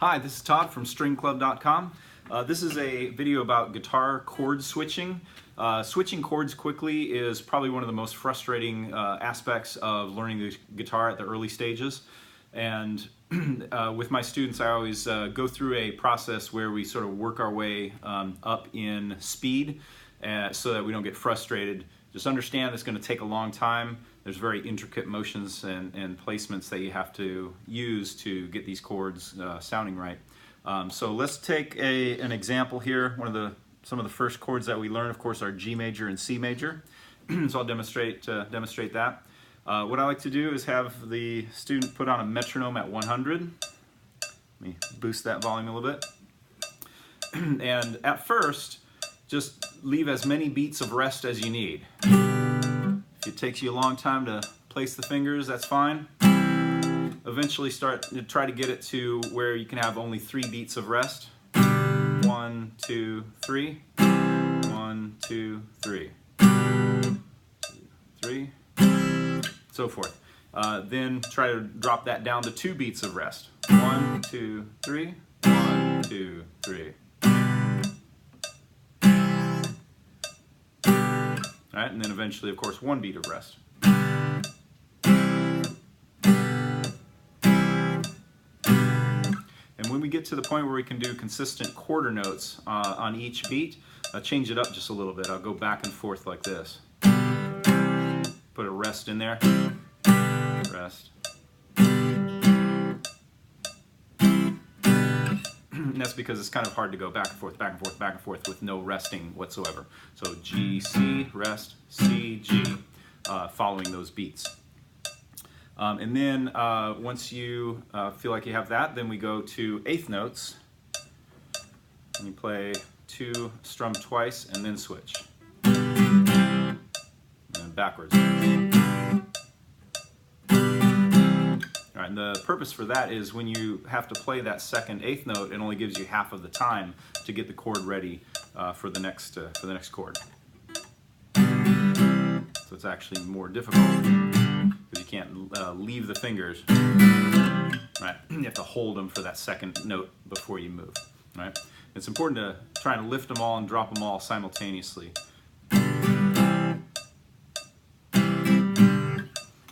Hi, this is Todd from stringclub.com. This is a video about guitar chord switching. Switching chords quickly is probably one of the most frustrating aspects of learning the guitar at the early stages. And with my students, I always go through a process where we sort of work our way up in speed so that we don't get frustrated. Just understand it's going to take a long time. There's very intricate motions and placements that you have to use to get these chords sounding right. So let's take an example here. Some of the first chords that we learn, of course, are G major and C major. So I'll demonstrate that. What I like to do is have the student put on a metronome at 100. Let me boost that volume a little bit. And at first, just leave as many beats of rest as you need. If it takes you a long time to place the fingers, that's fine. Eventually try to get it to where you can have only 3 beats of rest. 1, 2, 3. 1, 2, 3. 2, 3. So forth. Then try to drop that down to 2 beats of rest. 1, 2, 3. 1, 2, 3. All right, and then eventually, of course, 1 beat of rest. And when we get to the point where we can do consistent quarter notes on each beat, change it up just a little bit. I'll go back and forth like this. Put a rest in there. Rest. And that's because it's kind of hard to go back and forth, back and forth, back and forth with no resting whatsoever. So G, C, rest, C, G, following those beats. And then once you feel like you have that, then we go to eighth notes. And you play 2 strummed twice and then switch. And then backwards. All right, and the purpose for that is when you have to play that second eighth note, it only gives you half of the time to get the chord ready for the next chord. So it's actually more difficult because you can't leave the fingers. Right, you have to hold them for that second note before you move. Right, it's important to try and lift them all and drop them all simultaneously.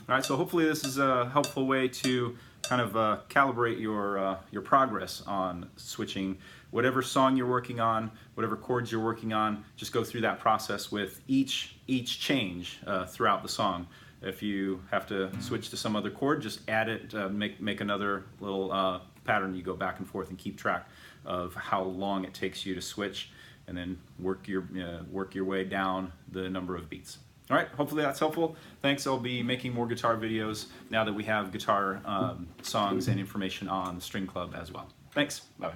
All right, so hopefully this is a helpful way to kind of calibrate your progress on switching. Whatever song you're working on, whatever chords you're working on, just go through that process with each change throughout the song. If you have to switch to some other chord, just add it, make another little pattern. You go back and forth and keep track of how long it takes you to switch, and then work your way down the number of beats. All right, hopefully that's helpful. Thanks. I'll be making more guitar videos now that we have guitar songs and information on the String Club as well. Thanks. Bye.